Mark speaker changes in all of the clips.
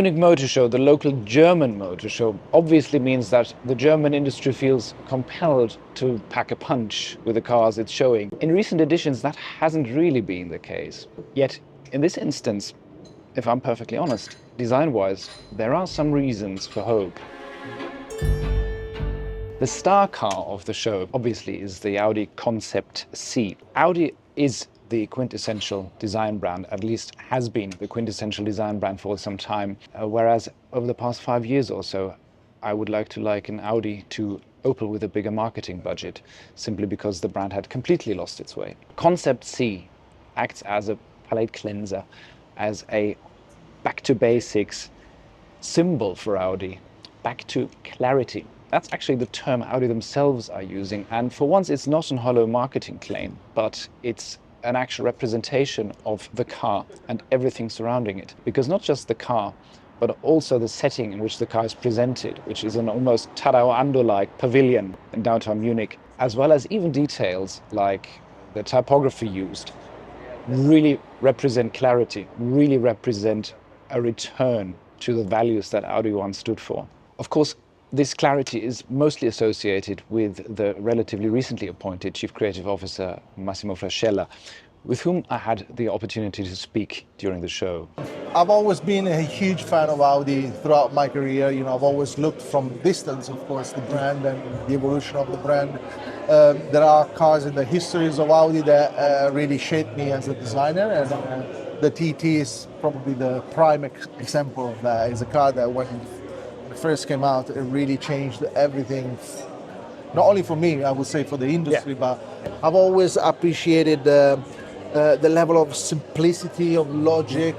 Speaker 1: Munich Motor Show, the local German motor show, obviously means that the German industry feels compelled to pack a punch with the cars it's showing. In recent editions, that hasn't really been the case. Yet, in this instance, if I'm perfectly honest, design-wise, there are some reasons for hope. The star car of the show, obviously, is the Audi Concept C. Audi is the quintessential design brand, at least has been the quintessential design brand for some time, whereas over the past 5 years or so, I would like to liken Audi to Opel with a bigger marketing budget, simply because the brand had completely lost its way. Concept C acts as a palate cleanser, as a back to basics symbol for Audi, back to clarity. That's actually the term Audi themselves are using, and for once it's not a hollow marketing claim, but it's an actual representation of the car and everything surrounding it. Because not just the car, but also the setting in which the car is presented, which is an almost Tadao-Ando-like pavilion in downtown Munich, as well as even details like the typography used, really represent clarity, really represent a return to the values that Audi once stood for. Of course, this clarity is mostly associated with the relatively recently appointed Chief Creative Officer, Massimo Frascella, with whom I had the opportunity to speak during the show.
Speaker 2: I've always been a huge fan of Audi throughout my career. I've always looked from distance, of course, the brand and the evolution of the brand. There are cars in the histories of Audi that really shaped me as a designer, and the TT is probably the prime example of that. It's a car that when it first came out, it really changed everything, not only for me, I would say for the industry, but I've always appreciated the level of simplicity, of logic,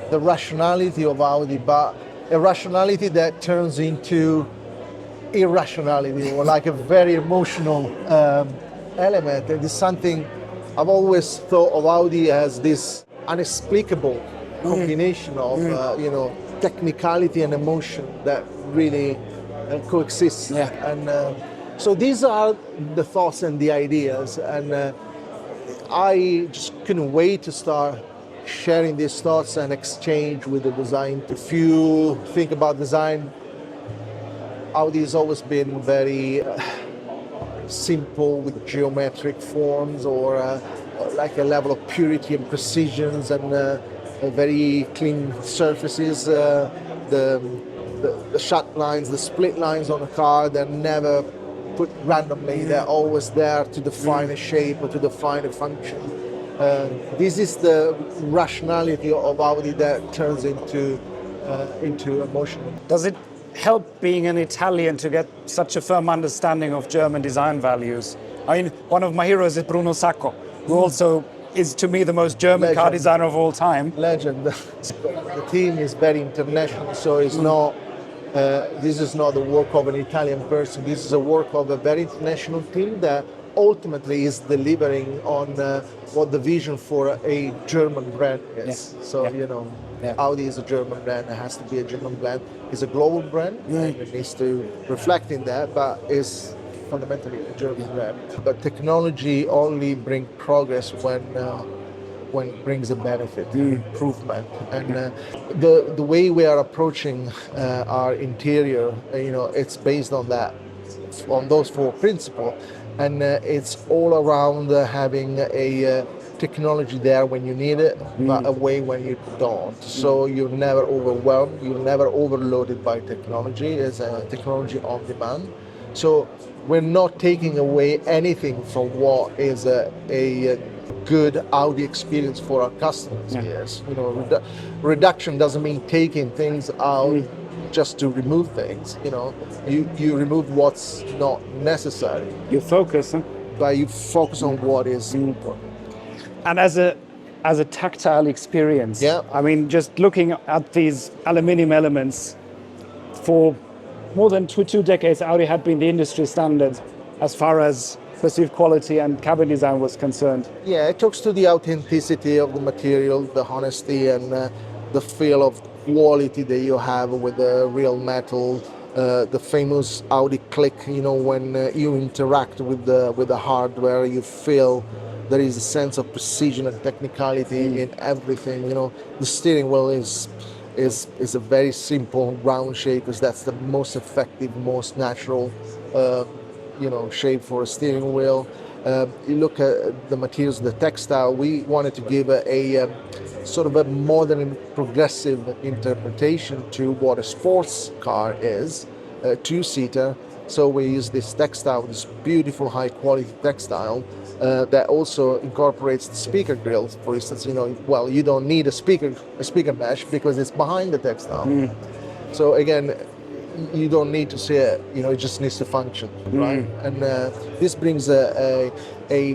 Speaker 2: the rationality of Audi, but a rationality that turns into irrationality, or like a very emotional element. And it's something I've always thought of Audi as this inexplicable combination of technicality and emotion that really coexists. And so these are the thoughts and the ideas, and I just couldn't wait to start sharing these thoughts and exchange with the design. If you think about design, Audi has always been very simple with geometric forms, or like a level of purity and precisions, and very clean surfaces. The shut lines, the split lines on the car, they're never put randomly. They're always there to define a shape or to define a function. This is the rationality of Audi that turns into emotion.
Speaker 3: Does it help being an Italian to get such a firm understanding of German design values? I mean, one of my heroes is Bruno Sacco, who also is, to me, the most German car designer of all time.
Speaker 2: Legend. The team is very international, so it's not. This is not the work of an Italian person. This is a work of a very international team that ultimately is delivering on what the vision for a German brand is. Audi is a German brand. It has to be a German brand. It's a global brand. And it needs to reflect in that, but it's fundamentally a German brand. But technology only brings progress when it brings a benefit, improvement. And the way we are approaching our interior, it's based on that, on those 4 principles. And it's all around having a technology there when you need it, but away when you don't. So you're never overwhelmed, you're never overloaded by technology. It's a technology on demand. So we're not taking away anything from what is a good Audi experience for our customers. Yes, reduction doesn't mean taking things out just to remove things. You remove what's not necessary.
Speaker 3: You focus,
Speaker 2: but you focus on what is important.
Speaker 3: And as a tactile experience, I mean, just looking at these aluminium elements, for more than two decades, Audi had been the industry standard as far as perceived quality and cabin design was concerned.
Speaker 2: Yeah, it talks to the authenticity of the material, the honesty, and the feel of quality that you have with the real metal, the famous Audi click. When you interact with the hardware, you feel there is a sense of precision and technicality in everything. The steering wheel is is a very simple round shape, because that's the most effective, most natural, shape for a steering wheel. You look at the materials, the textile. We wanted to give a sort of a modern, progressive interpretation to what a sports car is, a two-seater. So we use this textile, this beautiful, high-quality textile that also incorporates the speaker grills. For instance, you don't need a speaker mesh because it's behind the textile. So again, you don't need to see it. It just needs to function, right? And this brings a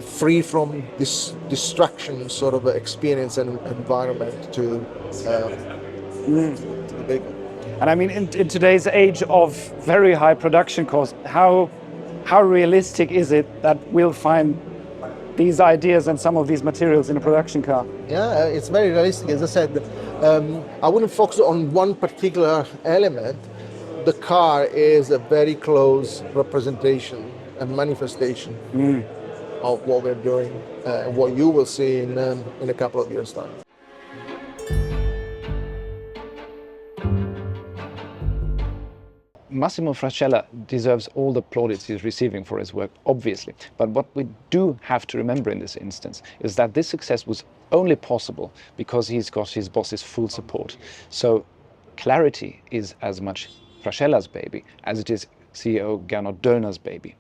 Speaker 2: free from this distraction sort of experience and environment to the vehicle.
Speaker 3: And I mean, in today's age of very high production costs, how realistic is it that we'll find these ideas and some of these materials in a production car?
Speaker 2: Yeah, it's very realistic. As I said, I wouldn't focus on one particular element. The car is a very close representation and manifestation of what we're doing, and what you will see in a couple of years' time.
Speaker 1: Massimo Frascella deserves all the plaudits he's receiving for his work, obviously. But what we do have to remember in this instance is that this success was only possible because he's got his boss's full support. So clarity is as much Frascella's baby as it is CEO Gernot Döllner's baby.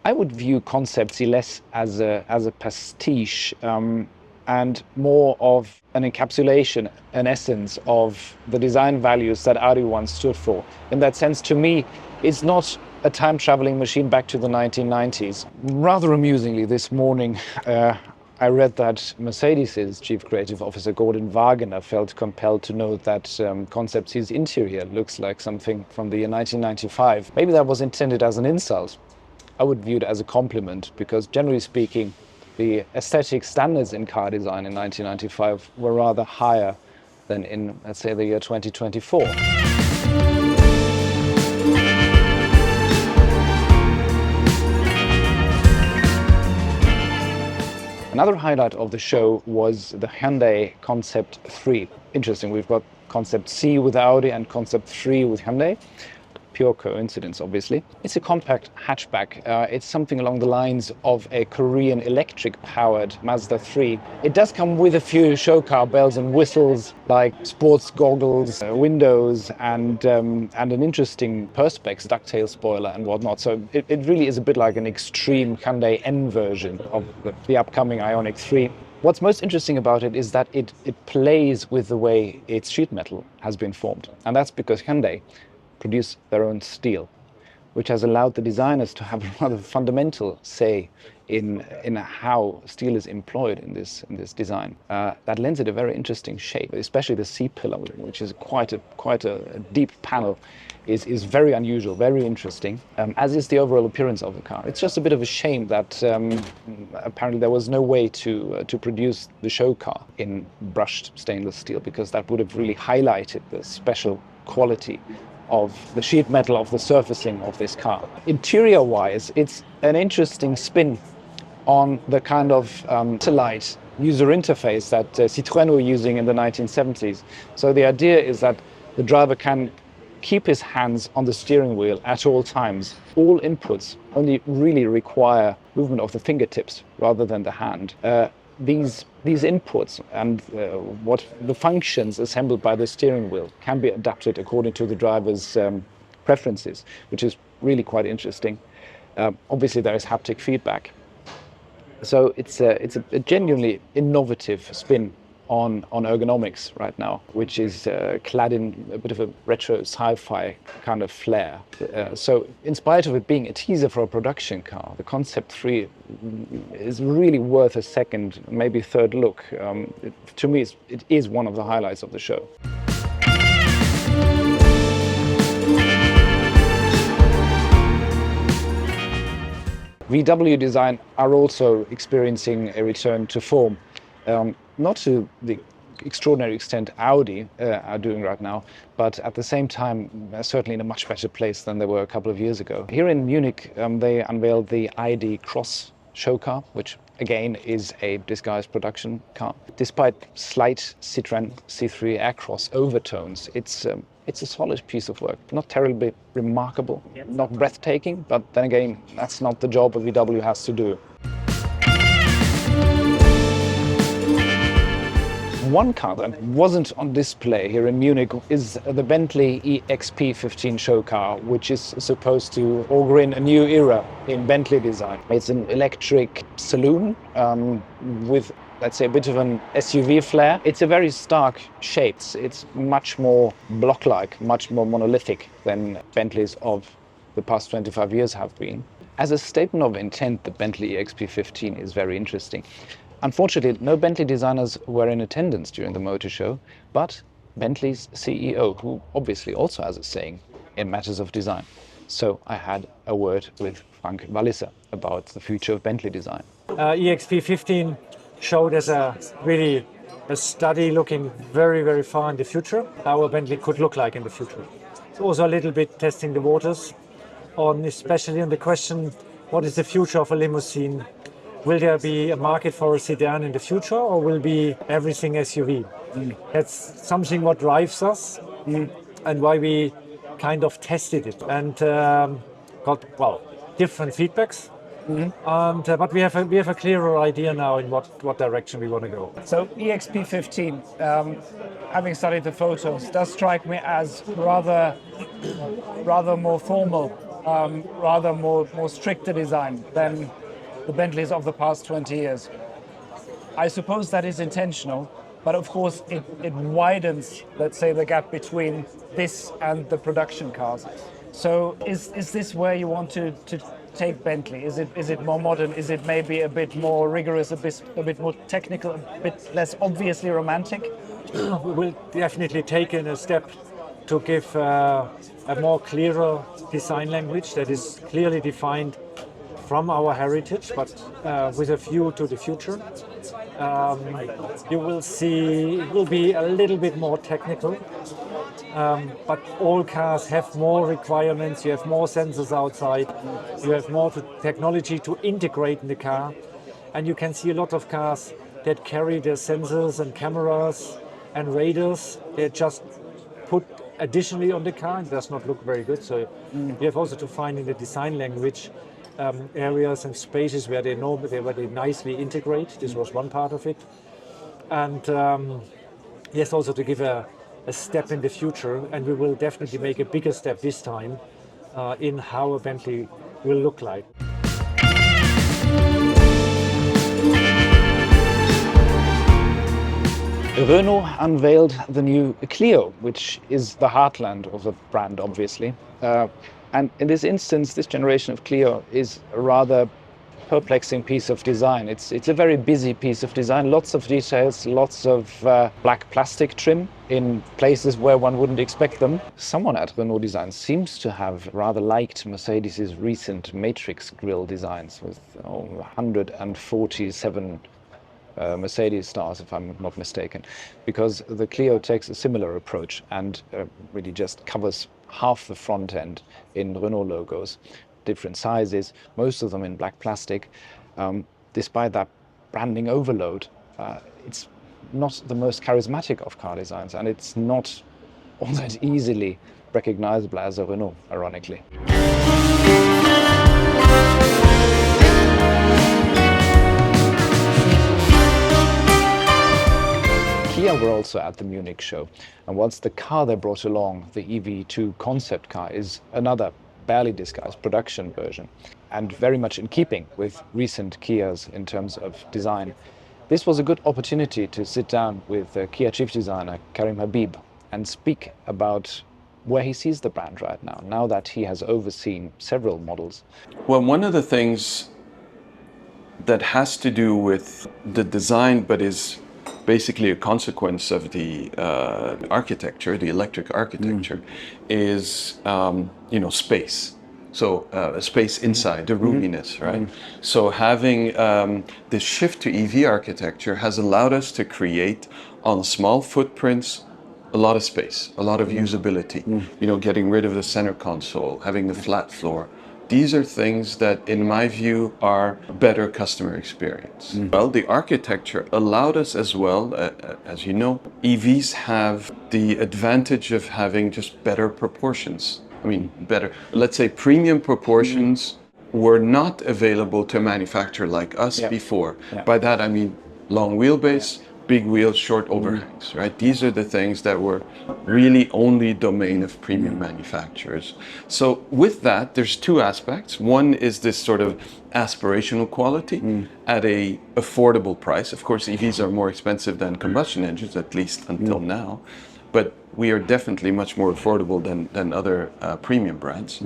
Speaker 1: I would view Concept C less as a pastiche and more of an encapsulation, an essence of the design values that Audi once stood for. In that sense, to me, it's not a time-traveling machine back to the 1990s. Rather amusingly, this morning, I read that Mercedes' Chief Creative Officer Gordon Wagener felt compelled to note that Concept C's interior looks like something from the year 1995. Maybe that was intended as an insult. I would view it as a compliment, because generally speaking, the aesthetic standards in car design in 1995 were rather higher than in, let's say, the year 2024. Another highlight of the show was the Hyundai Concept 3. Interesting, we've got Concept C with Audi and Concept 3 with Hyundai. Pure coincidence, obviously. It's a compact hatchback. It's something along the lines of a Korean electric-powered Mazda 3. It does come with a few show car bells and whistles, like sports goggles, windows, and an interesting Perspex ducktail spoiler and whatnot. So it really is a bit like an extreme Hyundai N version of the upcoming Ioniq 3. What's most interesting about it is that it plays with the way its sheet metal has been formed. And that's because Hyundai produce their own steel, which has allowed the designers to have a rather fundamental say in how steel is employed in this design. That lends it a very interesting shape, especially the C-pillar, which is quite a deep panel, is very unusual, very interesting, as is the overall appearance of the car. It's just a bit of a shame that apparently there was no way to produce the show car in brushed stainless steel, because that would have really highlighted the special quality of the sheet metal, of the surfacing of this car. Interior-wise, it's an interesting spin on the kind of satellite user interface that Citroën were using in the 1970s. So the idea is that the driver can keep his hands on the steering wheel at all times. All inputs only really require movement of the fingertips rather than the hand. These inputs and what the functions assembled by the steering wheel can be adapted according to the driver's preferences, which is really quite interesting. Obviously, there is haptic feedback. So it's a genuinely innovative spin on ergonomics right now, which is clad in a bit of a retro sci-fi kind of flair. So in spite of it being a teaser for a production car, the Concept 3 is really worth a second, maybe third look. To me, it is one of the highlights of the show. VW design are also experiencing a return to form. Not to the extraordinary extent Audi are doing right now, but at the same time, certainly in a much better place than they were a couple of years ago. Here in Munich, they unveiled the ID.Cross show car, which again is a disguised production car. Despite slight Citroën C3 Aircross overtones, it's a solid piece of work. Not terribly remarkable, not breathtaking, but then again, that's not the job a VW has to do. One car that wasn't on display here in Munich is the Bentley EXP15 show car, which is supposed to augur in a new era in Bentley design. It's an electric saloon with, let's say, a bit of an SUV flair. It's a very stark shape. It's much more block-like, much more monolithic than Bentleys of the past 25 years have been. As a statement of intent, the Bentley EXP15 is very interesting. Unfortunately, no Bentley designers were in attendance during the motor show, but Bentley's CEO, who obviously also has a saying in matters of design. So I had a word with Frank Walliser about the future of Bentley design.
Speaker 4: EXP15 showed as a study looking very, very far in the future, how a Bentley could look like in the future. It's also a little bit testing the waters, especially on the question, what is the future of a limousine? Will there be a market for a sedan in the future, or will be everything SUV? That's something what drives us and why we kind of tested it and got different feedbacks. But we have a clearer idea now in what direction we want to go.
Speaker 3: So EXP15, having studied the photos, does strike me as rather more formal, rather more stricter design than the Bentleys of the past 20 years. I suppose that is intentional, but of course it widens, let's say, the gap between this and the production cars. So is this where you want to take Bentley? Is it more modern? Is it maybe a bit more rigorous, a bit more technical, a bit less obviously romantic?
Speaker 4: We will definitely take in a step to give a more clearer design language that is clearly defined from our heritage, but with a view to the future. You will see it will be a little bit more technical, but all cars have more requirements. You have more sensors outside, you have more technology to integrate in the car, and you can see a lot of cars that carry their sensors and cameras and radars. They just put additionally on the car. It does not look very good, so you have also to find in the design language areas and spaces where they nicely integrate. This was one part of it. And yes, also to give a step in the future, and we will definitely make a bigger step this time in how a Bentley will look like.
Speaker 1: Renault unveiled the new Clio, which is the heartland of the brand, obviously. And in this instance, this generation of Clio is a rather perplexing piece of design. It's a very busy piece of design, lots of details, lots of black plastic trim in places where one wouldn't expect them. Someone at Renault Design seems to have rather liked Mercedes' recent Matrix grille designs with 147 Mercedes stars, if I'm not mistaken, because the Clio takes a similar approach and really just covers half the front end in Renault logos, different sizes, most of them in black plastic. Despite that branding overload, it's not the most charismatic of car designs, and it's not all that easily recognizable as a Renault, ironically. Kia were also at the Munich show, and whilst the car they brought along, the EV2 concept car, is another barely disguised production version and very much in keeping with recent Kias in terms of design, this was a good opportunity to sit down with Kia chief designer Karim Habib and speak about where he sees the brand right now that he has overseen several models.
Speaker 5: Well, one of the things that has to do with the design but is basically a consequence of the architecture, the electric architecture, is space. So space inside, the roominess, right? So having this shift to EV architecture has allowed us to create on small footprints a lot of space, a lot of usability. Getting rid of the center console, having the flat floor, These are things that, in my view, are better customer experience. Well, the architecture allowed us as well, as you know, EVs have the advantage of having just better proportions. I mean, better, let's say premium proportions were not available to a manufacturer like us before. By that, I mean long wheelbase, big wheels, short overhangs, right? These are the things that were really only domain of premium manufacturers. So with that, there's two aspects. One is this sort of aspirational quality at a affordable price. Of course, EVs are more expensive than combustion engines, at least until now, but we are definitely much more affordable than other premium brands.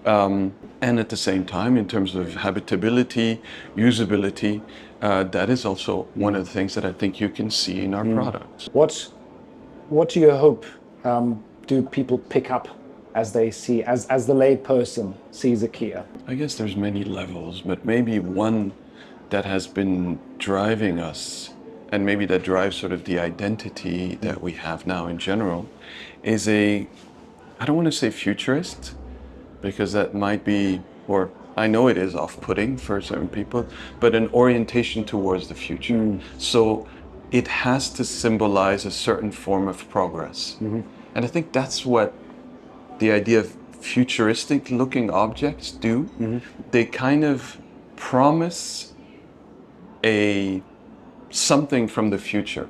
Speaker 5: And at the same time, in terms of habitability, usability, that is also one of the things that I think you can see in our products.
Speaker 3: What do you hope do people pick up as they see, as the lay person sees a Kia?
Speaker 5: I guess there's many levels, but maybe one that has been driving us, and maybe that drives sort of the identity that we have now in general, is I don't want to say futurist, because that might be, or I know it is off-putting for certain people, but an orientation towards the future. So it has to symbolize a certain form of progress. And I think that's what the idea of futuristic looking objects do. They kind of promise something from the future.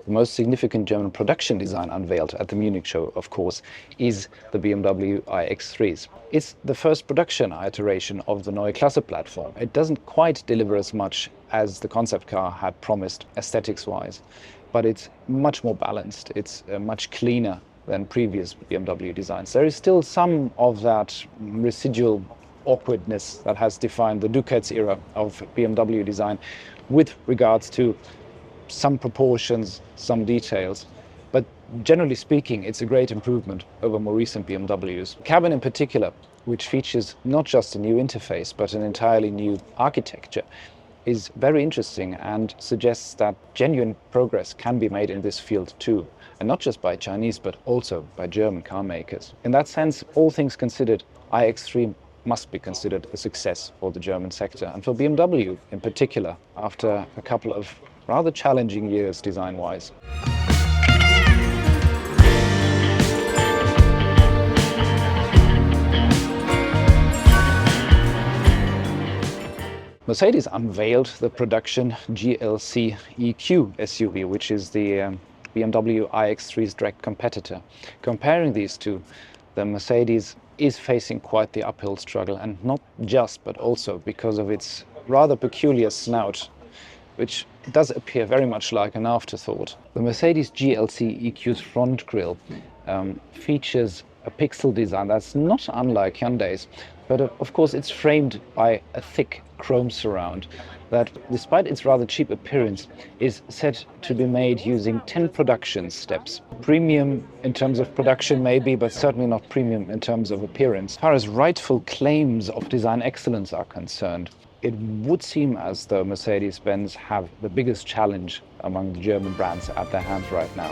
Speaker 1: The most significant German production design unveiled at the Munich show, of course, is the BMW iX3s. It's the first production iteration of the Neue Klasse platform. It doesn't quite deliver as much as the concept car had promised aesthetics-wise, but it's much more balanced. It's much cleaner than previous BMW designs. There is still some of that residual awkwardness that has defined the Ducats era of BMW design with regards to some proportions, some details, but generally speaking, it's a great improvement over more recent BMWs. Cabin in particular, which features not just a new interface, but an entirely new architecture, is very interesting and suggests that genuine progress can be made in this field too, and not just by Chinese, but also by German car makers. In that sense, all things considered, iX3 must be considered a success for the German sector, and for BMW in particular, after a couple of rather challenging years design-wise. Mercedes unveiled the production GLC EQ SUV, which is the BMW iX3's direct competitor. Comparing these two, the Mercedes is facing quite the uphill struggle, and not just, but also because of its rather peculiar snout, which does appear very much like an afterthought. The Mercedes GLC EQ's front grille features a pixel design that's not unlike Hyundai's, but of course it's framed by a thick chrome surround that, despite its rather cheap appearance, is said to be made using 10 production steps. Premium in terms of production maybe, but certainly not premium in terms of appearance. As far as rightful claims of design excellence are concerned, it would seem as though Mercedes-Benz have the biggest challenge among the German brands at their hands right now.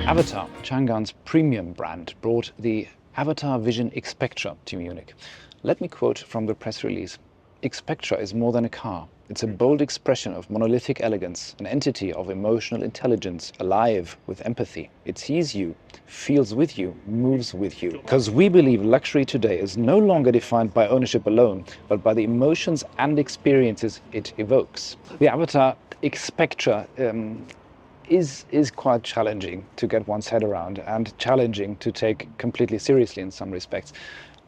Speaker 1: AVTR, Chang'an's premium brand, brought the AVTR Vision Xpectra to Munich. Let me quote from the press release. Xpectra is more than a car. It's a bold expression of monolithic elegance, an entity of emotional intelligence, alive with empathy. It sees you, feels with you, moves with you. Because we believe luxury today is no longer defined by ownership alone, but by the emotions and experiences it evokes. The AVTR Xpectra is quite challenging to get one's head around, and challenging to take completely seriously in some respects.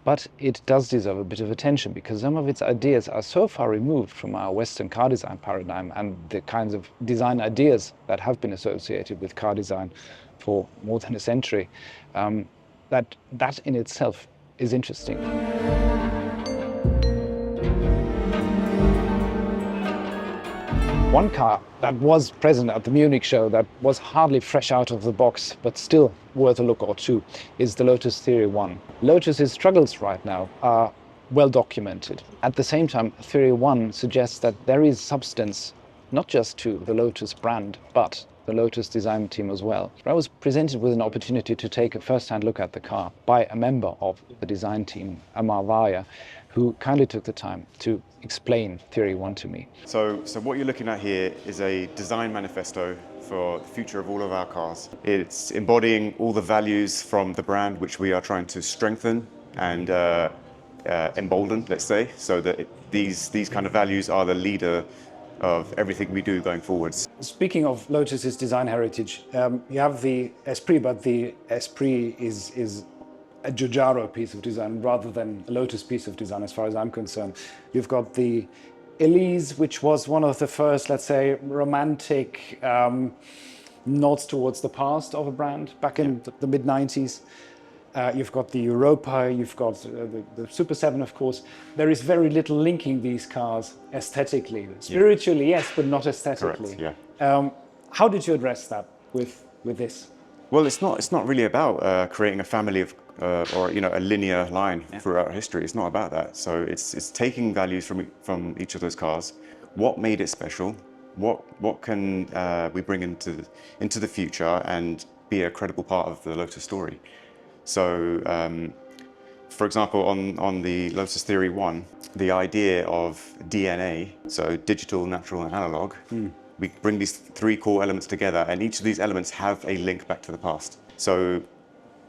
Speaker 1: But it does deserve a bit of attention, because some of its ideas are so far removed from our Western car design paradigm and the kinds of design ideas that have been associated with car design for more than a century, that in itself is interesting. One car that was present at the Munich show that was hardly fresh out of the box, but still worth a look or two, is the Lotus Theory 1. Lotus's struggles right now are well documented. At the same time, Theory 1 suggests that there is substance not just to the Lotus brand, but the Lotus design team as well. I was presented with an opportunity to take a first-hand look at the car by a member of the design team, Amar Vaya, who kindly took the time to explain Theory 1 to me.
Speaker 6: So what you're looking at here is a design manifesto for the future of all of our cars. It's embodying all the values from the brand which we are trying to strengthen and embolden, let's say, so that these kind of values are the leader of everything we do going forwards.
Speaker 3: Speaking of Lotus's design heritage, you have the Esprit, but the Esprit is a Giugiaro piece of design rather than a Lotus piece of design as far as I'm concerned. You've got the Elise, which was one of the first, let's say, romantic nods towards the past of a brand back in the mid-90s. You've got the Europa, you've got the Super 7, of course. There is very little linking these cars aesthetically. Spiritually, yes, but not aesthetically.
Speaker 6: Correct, yeah.
Speaker 3: How did you address that with this?
Speaker 6: Well, it's not really about creating a family of or a linear line throughout history. It's not about that. So it's taking values from each of those cars. What made it special? What can we bring into the future and be a credible part of the Lotus story? So, for example, on the Lotus Theory 1, the idea of DNA, so digital, natural, and analog, we bring these three core elements together, and each of these elements have a link back to the past. So,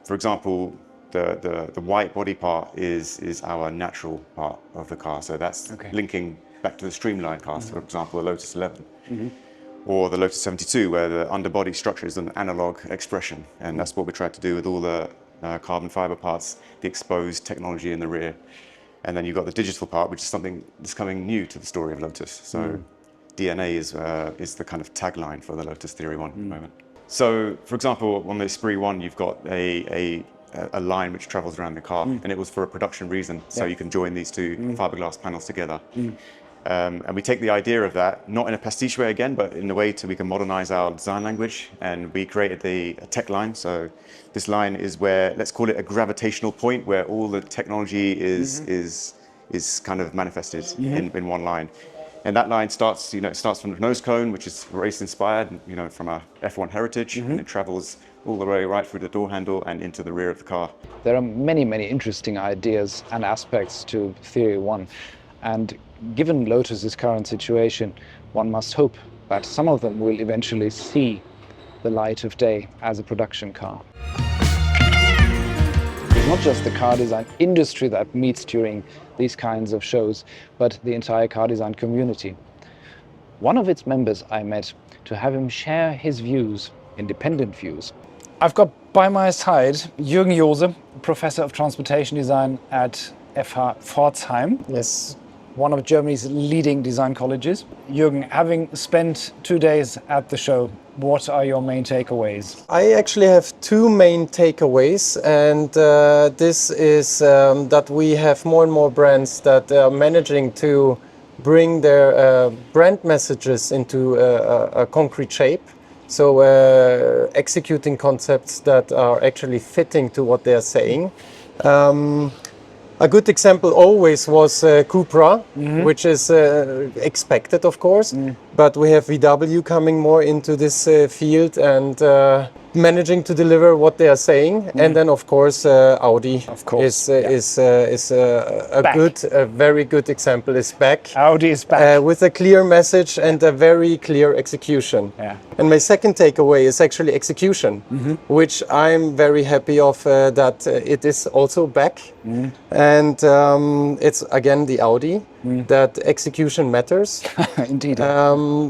Speaker 6: for example, the white body part is our natural part of the car, so that's linking back to the streamlined cars, for example, the Lotus 11. Or the Lotus 72, where the underbody structure is an analog expression, and that's what we tried to do with all the carbon fiber parts, the exposed technology in the rear. And then you've got the digital part, which is something that's coming new to the story of Lotus. So DNA is the kind of tagline for the Lotus Theory 1 at the moment. So, for example, on the Esprit 1, you've got a line which travels around the car, and it was for a production reason, so you can join these two fiberglass panels together. And we take the idea of that, not in a pastiche way again, but in a way we can modernize our design language. And we created a tech line. So this line is where, let's call it a gravitational point, where all the technology is kind of manifested in one line. And that line starts, it starts from the nose cone, which is race inspired, from our F1 heritage, and it travels all the way right through the door handle and into the rear of the car.
Speaker 1: There are many, many interesting ideas and aspects to Theory 1. And given Lotus's current situation, one must hope that some of them will eventually see the light of day as a production car. It's not just the car design industry that meets during these kinds of shows, but the entire car design community. One of its members I met to have him share his views, independent views. I've got by my side Jürgen Jose, Professor of Transportation Design at FH Pforzheim.
Speaker 7: Yes.
Speaker 1: One of Germany's leading design colleges. Jürgen, having spent 2 days at the show, what are your main takeaways?
Speaker 7: I actually have two main takeaways, and this is that we have more and more brands that are managing to bring their brand messages into a concrete shape. So executing concepts that are actually fitting to what they're saying. A good example always was Cupra, which is expected, of course, but we have VW coming more into this field and managing to deliver what they are saying. And then, of course, Audi is a very good example, is back.
Speaker 1: Audi is back.
Speaker 7: With a clear message and a very clear execution.
Speaker 1: Yeah.
Speaker 7: And my second takeaway is actually execution, which I'm very happy of that it is also back. And it's again the Audi, that execution matters.
Speaker 1: Indeed.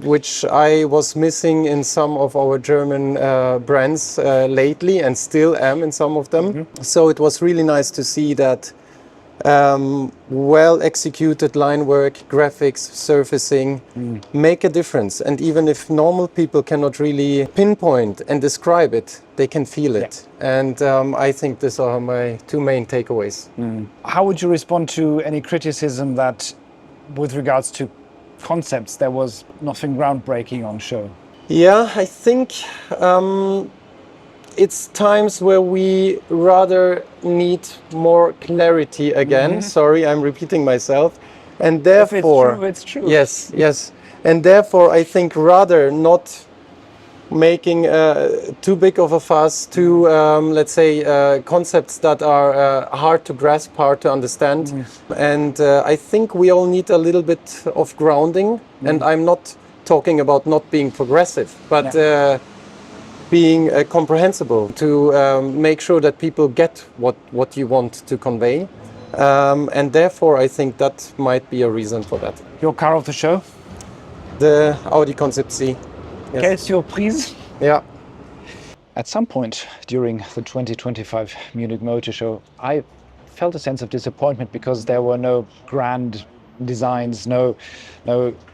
Speaker 7: Which I was missing in some of our German brands lately, and still am in some of them. So it was really nice to see that well executed line work, graphics, surfacing make a difference. And even if normal people cannot really pinpoint and describe it, they can feel it. And I think these are my two main takeaways.
Speaker 1: How would you respond to any criticism that, with regards to concepts, there was nothing groundbreaking on show?
Speaker 7: Yeah, I think it's times where we rather need more clarity again. Sorry, I'm repeating myself. And therefore,
Speaker 3: if it's true, it's true.
Speaker 7: Yes, yes. And therefore, I think rather not making too big of a fuss to, let's say, concepts that are hard to grasp, hard to understand. And I think we all need a little bit of grounding. And I'm not talking about not being progressive, but being comprehensible to make sure that people get what you want to convey. And therefore, I think that might be a reason for that.
Speaker 3: Your car of the show?
Speaker 7: The Audi Concept C. Yes.
Speaker 3: Quelle surprise?
Speaker 7: Yeah.
Speaker 1: At some point during the 2025 Munich Motor Show, I felt a sense of disappointment because there were no grand designs, no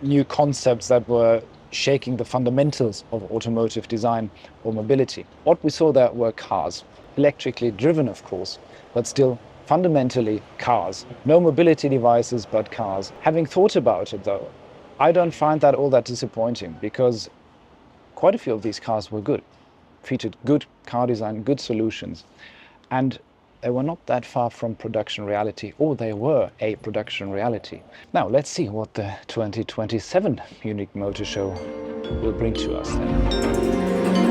Speaker 1: new concepts that were shaking the fundamentals of automotive design or mobility. What we saw there were cars, electrically driven of course, but still fundamentally cars. No mobility devices, but cars. Having thought about it though, I don't find that all that disappointing because quite a few of these cars were good, featured good car design, good solutions, and they were not that far from production reality, or they were a production reality. Now let's see what the 2027 Munich Motor Show will bring to us then.